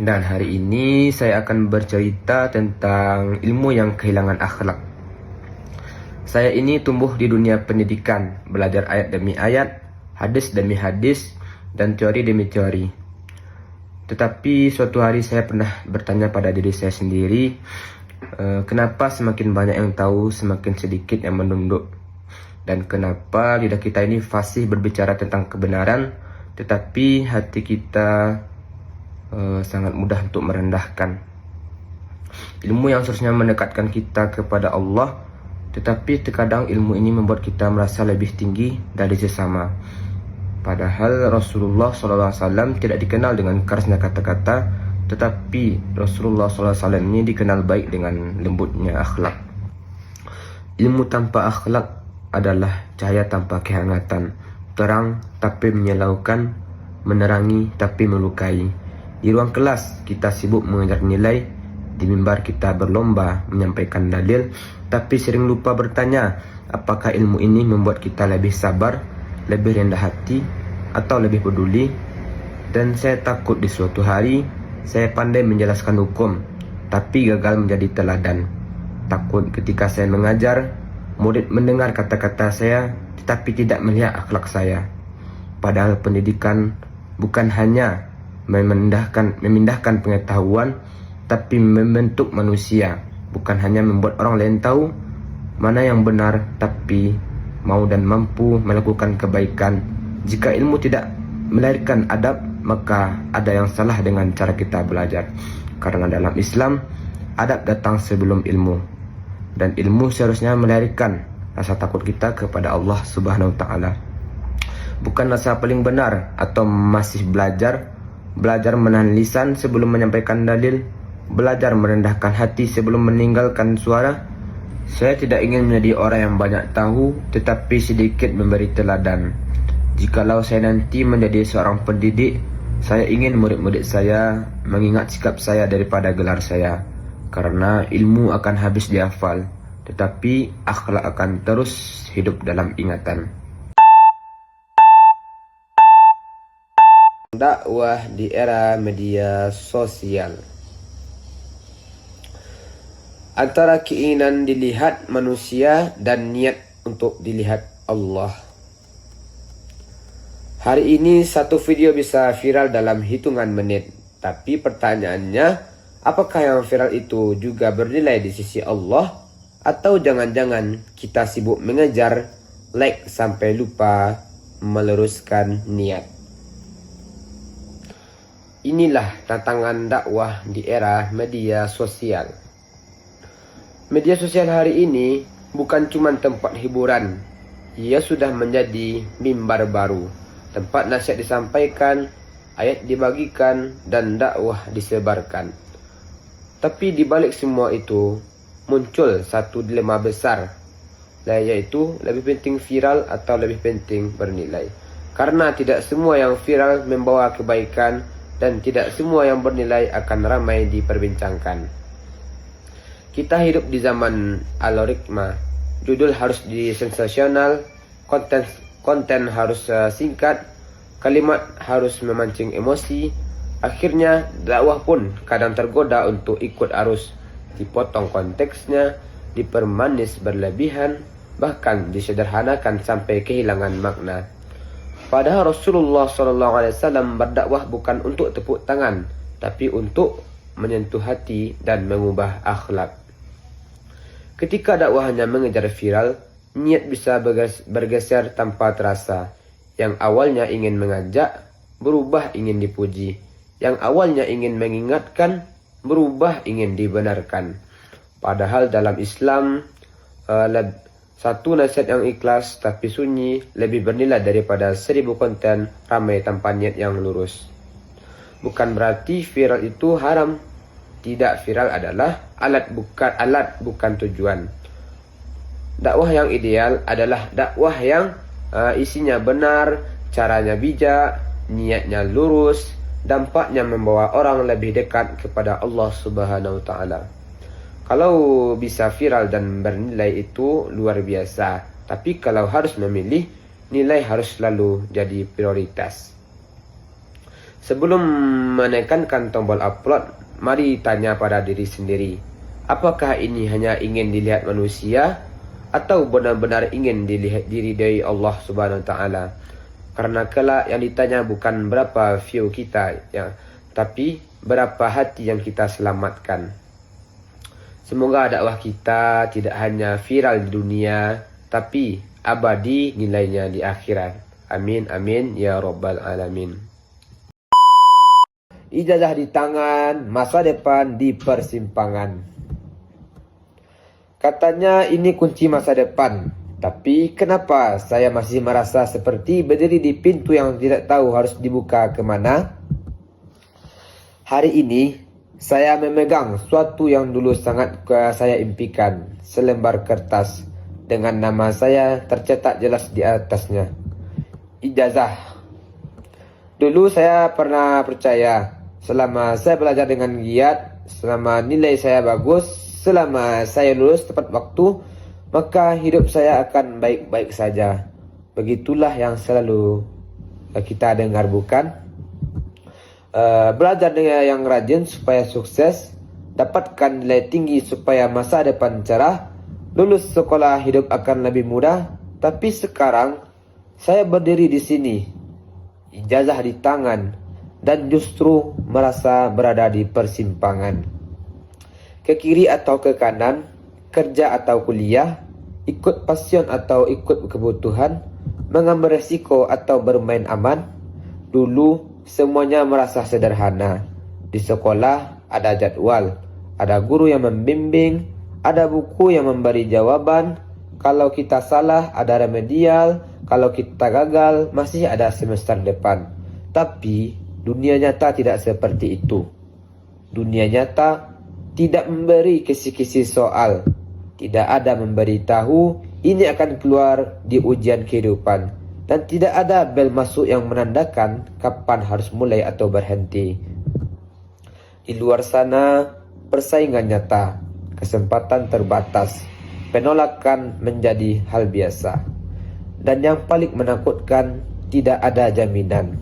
Dan hari ini saya akan bercerita tentang ilmu yang kehilangan akhlak. Saya ini tumbuh di dunia pendidikan, belajar ayat demi ayat, hadis demi hadis, dan teori demi teori. Tetapi suatu hari saya pernah bertanya pada diri saya sendiri, kenapa semakin banyak yang tahu, semakin sedikit yang menunduk? Dan kenapa lidah kita ini fasih berbicara tentang kebenaran, tetapi hati kita sangat mudah untuk merendahkan. Ilmu yang seharusnya mendekatkan kita kepada Allah, tetapi terkadang ilmu ini membuat kita merasa lebih tinggi dari sesama. Padahal Rasulullah SAW tidak dikenal dengan kerasnya kata-kata, tetapi Rasulullah SAW ini dikenal baik dengan lembutnya akhlak. Ilmu tanpa akhlak adalah cahaya tanpa kehangatan, terang tapi menyilaukan, menerangi tapi melukai. Di ruang kelas kita sibuk mengejar nilai, di mimbar kita berlomba menyampaikan dalil, tapi sering lupa bertanya, apakah ilmu ini membuat kita lebih sabar, lebih rendah hati, atau lebih peduli? Dan saya takut di suatu hari saya pandai menjelaskan hukum, tapi gagal menjadi teladan. Takut ketika saya mengajar, murid mendengar kata-kata saya, tetapi tidak melihat akhlak saya. Padahal pendidikan bukan hanya memindahkan pengetahuan, tapi membentuk manusia. Bukan hanya membuat orang lain tahu mana yang benar, tapi mau dan mampu melakukan kebaikan. Jika ilmu tidak melahirkan adab, maka ada yang salah dengan cara kita belajar. Karena dalam Islam, adab datang sebelum ilmu. Dan ilmu seharusnya melahirkan rasa takut kita kepada Allah Subhanahu wa Ta'ala. Bukan rasa paling benar atau masih belajar menahan lisan sebelum menyampaikan dalil, belajar merendahkan hati sebelum meninggalkan suara. Saya tidak ingin menjadi orang yang banyak tahu, tetapi sedikit memberi teladan. Jikalau saya nanti menjadi seorang pendidik, saya ingin murid-murid saya mengingat sikap saya daripada gelar saya. Karena ilmu akan habis dihafal, tetapi akhlak akan terus hidup dalam ingatan. Dakwah di era media sosial. Antara keinginan dilihat manusia dan niat untuk dilihat Allah. Hari ini satu video bisa viral dalam hitungan menit. Tapi pertanyaannya, apakah yang viral itu juga bernilai di sisi Allah? Atau jangan-jangan kita sibuk mengejar like sampai lupa meluruskan niat? Inilah tantangan dakwah di era media sosial. Media sosial hari ini bukan cuma tempat hiburan. Ia sudah menjadi mimbar baru, tempat nasihat disampaikan, ayat dibagikan, dan dakwah disebarkan. Tapi di balik semua itu, muncul satu dilema besar, yaitu lebih penting viral atau lebih penting bernilai. Karena tidak semua yang viral membawa kebaikan, dan tidak semua yang bernilai akan ramai diperbincangkan. Kita hidup di zaman algoritma. Judul harus sensasional, konten harus singkat, kalimat harus memancing emosi. Akhirnya dakwah pun kadang tergoda untuk ikut arus, dipotong konteksnya, dipermanis berlebihan, bahkan disederhanakan sampai kehilangan makna. Padahal Rasulullah SAW berdakwah bukan untuk tepuk tangan, tapi untuk menyentuh hati dan mengubah akhlak. Ketika dakwah hanya mengejar viral, niat bisa bergeser tanpa terasa. Yang awalnya ingin mengajak, berubah ingin dipuji. Yang awalnya ingin mengingatkan, berubah ingin dibenarkan. Padahal dalam Islam, satu nasihat yang ikhlas tapi sunyi lebih bernilai daripada 1000 konten ramai tanpa niat yang lurus. Bukan berarti viral itu haram. Tidak, viral adalah alat bukan tujuan. Dakwah yang ideal adalah dakwah yang isinya benar, caranya bijak, niatnya lurus, dampaknya membawa orang lebih dekat kepada Allah Subhanahu wa Ta'ala. Kalau bisa viral dan bernilai itu luar biasa. Tapi kalau harus memilih, nilai harus selalu jadi prioritas. Sebelum menekankan tombol upload, mari tanya pada diri sendiri, apakah ini hanya ingin dilihat manusia atau benar-benar ingin diridai Allah Subhanahu wa taala? Karena kelak yang ditanya bukan berapa view kita ya, tapi berapa hati yang kita selamatkan. Semoga dakwah kita tidak hanya viral di dunia, tapi abadi nilainya di akhirat. Amin amin ya rabbal alamin. Ijazah di tangan, masa depan di persimpangan. Katanya ini kunci masa depan. Tapi kenapa saya masih merasa seperti berdiri di pintu yang tidak tahu harus dibuka kemana? Hari ini saya memegang suatu yang dulu sangat saya impikan. Selembar kertas dengan nama saya tercetak jelas di atasnya. Ijazah. Dulu saya pernah percaya, selama saya belajar dengan giat, selama nilai saya bagus, selama saya lulus tepat waktu, maka hidup saya akan baik-baik saja. Begitulah yang selalu kita dengar, bukan? Belajar dengan yang rajin supaya sukses, dapatkan nilai tinggi supaya masa depan cerah, lulus sekolah hidup akan lebih mudah. Tapi sekarang saya berdiri di sini, ijazah di tangan, dan justru merasa berada di persimpangan. Ke kiri atau ke kanan, kerja atau kuliah, ikut passion atau ikut kebutuhan, mengambil resiko atau bermain aman. Dulu semuanya merasa sederhana. Di sekolah ada jadwal, ada guru yang membimbing, ada buku yang memberi jawaban. Kalau kita salah ada remedial, kalau kita gagal masih ada semester depan. Tapi dunia nyata tidak seperti itu. Dunia nyata tidak memberi kisi-kisi soal. Tidak ada memberitahu ini akan keluar di ujian kehidupan. Dan tidak ada bel masuk yang menandakan kapan harus mulai atau berhenti. Di luar sana persaingan nyata, kesempatan terbatas, penolakan menjadi hal biasa. Dan yang paling menakutkan, tidak ada jaminan.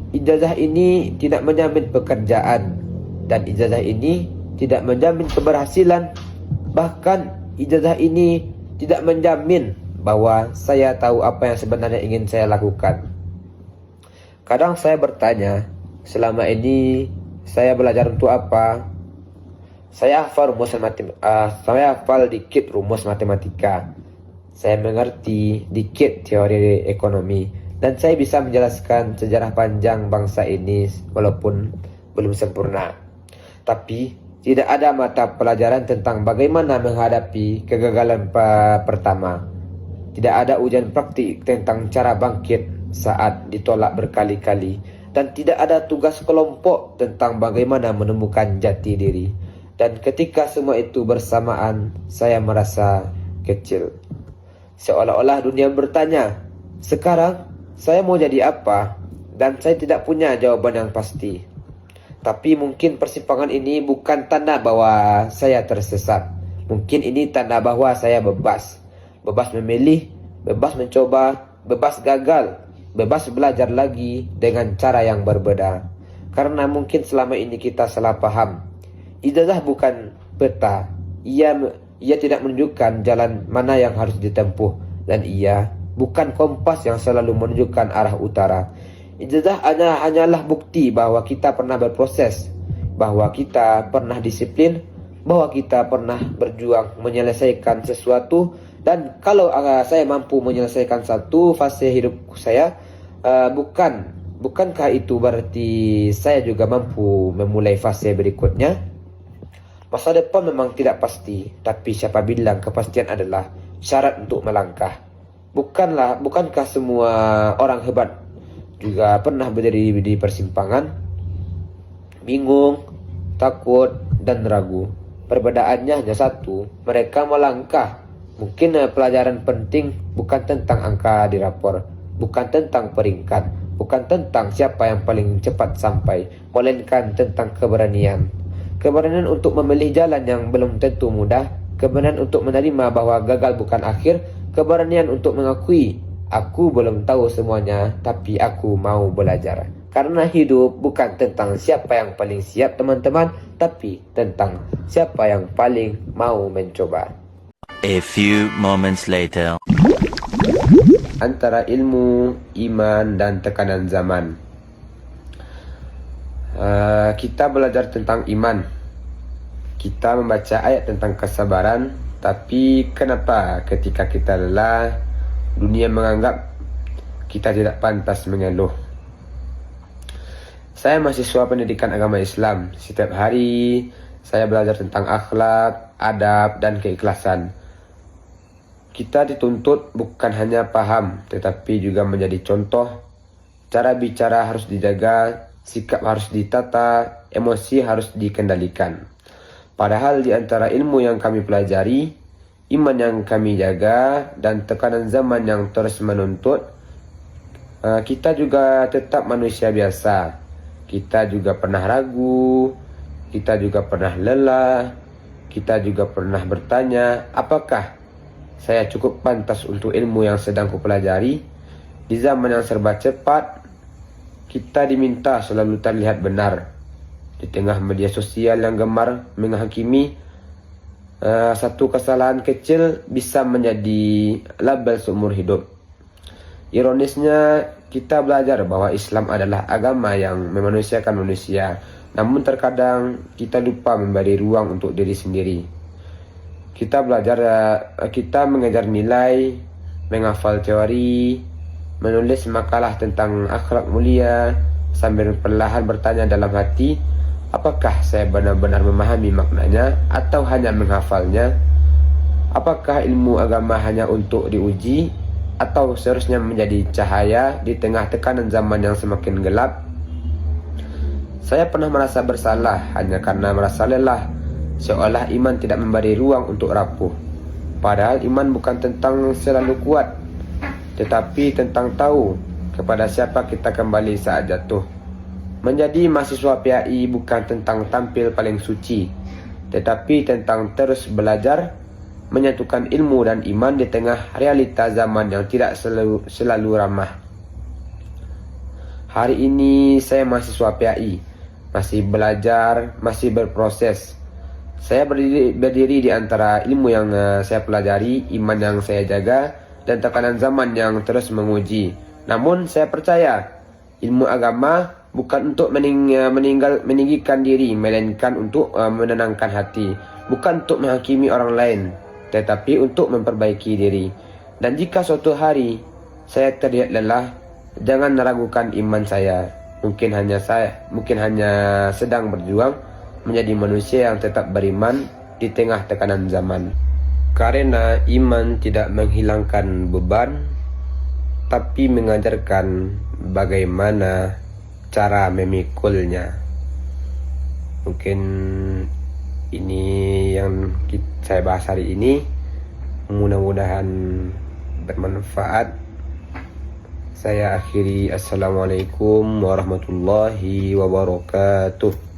Ijazah ini tidak menjamin pekerjaan, dan ijazah ini tidak menjamin keberhasilan. Bahkan ijazah ini tidak menjamin bahwa saya tahu apa yang sebenarnya ingin saya lakukan. Kadang saya bertanya, selama ini saya belajar untuk apa? Saya hafal dikit rumus matematika. Saya mengerti dikit teori ekonomi. Dan saya bisa menjelaskan sejarah panjang bangsa ini walaupun belum sempurna. Tapi tidak ada mata pelajaran tentang bagaimana menghadapi kegagalan pertama. Tidak ada ujian praktik tentang cara bangkit saat ditolak berkali-kali. Dan tidak ada tugas kelompok tentang bagaimana menemukan jati diri. Dan ketika semua itu bersamaan, saya merasa kecil. Seolah-olah dunia bertanya, sekarang saya mau jadi apa? Dan saya tidak punya jawaban yang pasti. Tapi mungkin persimpangan ini bukan tanda bahwa saya tersesat. Mungkin ini tanda bahwa saya bebas. Bebas memilih, bebas mencoba, bebas gagal, bebas belajar lagi dengan cara yang berbeda. Karena mungkin selama ini kita salah paham. Ijazah bukan peta. Ia tidak menunjukkan jalan mana yang harus ditempuh. Dan ia bukan kompas yang selalu menunjukkan arah utara. Ijazah hanyalah bukti bahwa kita pernah berproses, bahwa kita pernah disiplin, bahwa kita pernah berjuang menyelesaikan sesuatu. Dan kalau saya mampu menyelesaikan satu fase hidup saya, bukankah itu berarti saya juga mampu memulai fase berikutnya? Masa depan memang tidak pasti, tapi siapa bilang kepastian adalah syarat untuk melangkah? Bukankah semua orang hebat juga pernah berdiri di persimpangan? Bingung, takut, dan ragu. Perbedaannya hanya satu, mereka melangkah. Mungkin pelajaran penting bukan tentang angka di rapor, bukan tentang peringkat, bukan tentang siapa yang paling cepat sampai, melainkan tentang keberanian. Keberanian untuk memilih jalan yang belum tentu mudah, keberanian untuk menerima bahwa gagal bukan akhir, keberanian untuk mengakui, aku belum tahu semuanya, tapi aku mau belajar. Karena hidup bukan tentang siapa yang paling siap teman-teman, tapi tentang siapa yang paling mau mencoba. A few moments later. Antara ilmu, iman, dan tekanan zaman. Kita belajar tentang iman. Kita membaca ayat tentang kesabaran, tapi kenapa ketika kita lelah, dunia menganggap kita tidak pantas mengeluh? Saya mahasiswa pendidikan agama Islam. Setiap hari saya belajar tentang akhlak, adab, dan keikhlasan. Kita dituntut bukan hanya paham, tetapi juga menjadi contoh. Cara bicara harus dijaga, sikap harus ditata, emosi harus dikendalikan. Padahal di antara ilmu yang kami pelajari, iman yang kami jaga, dan tekanan zaman yang terus menuntut, kita juga tetap manusia biasa. Kita juga pernah ragu, kita juga pernah lelah, kita juga pernah bertanya, apakah saya cukup pantas untuk ilmu yang sedang kupelajari? Di zaman yang serba cepat, kita diminta selalu terlihat benar. Di tengah media sosial yang gemar menghakimi, satu kesalahan kecil bisa menjadi label seumur hidup. Ironisnya, kita belajar bahwa Islam adalah agama yang memanusiakan manusia. Namun terkadang kita lupa memberi ruang untuk diri sendiri. Kita mengejar nilai, menghafal teori, menulis makalah tentang akhlak mulia, sambil perlahan bertanya dalam hati, apakah saya benar-benar memahami maknanya atau hanya menghafalnya? Apakah ilmu agama hanya untuk diuji, atau seharusnya menjadi cahaya di tengah tekanan zaman yang semakin gelap? Saya pernah merasa bersalah hanya karena merasa lelah, seolah iman tidak memberi ruang untuk rapuh. Padahal iman bukan tentang selalu kuat, tetapi tentang tahu kepada siapa kita kembali saat jatuh. Menjadi mahasiswa PAI bukan tentang tampil paling suci, tetapi tentang terus belajar, menyatukan ilmu dan iman di tengah realita zaman yang tidak selalu ramah. Hari ini saya mahasiswa PAI, masih belajar, masih berproses. Saya berdiri di antara ilmu yang saya pelajari, iman yang saya jaga, dan tekanan zaman yang terus menguji. Namun saya percaya, ilmu agama bukan untuk meninggikan diri, melainkan untuk menenangkan hati. Bukan untuk menghakimi orang lain, tetapi untuk memperbaiki diri. Dan jika suatu hari saya terlihat lelah, jangan ragukan iman saya. Mungkin hanya sedang berjuang menjadi manusia yang tetap beriman di tengah tekanan zaman. Karena iman tidak menghilangkan beban, tapi mengajarkan bagaimana cara memikulnya. Mungkin ini yang saya bahas hari ini. Mudah-mudahan bermanfaat. Saya akhiri. Assalamualaikum warahmatullahi wabarakatuh.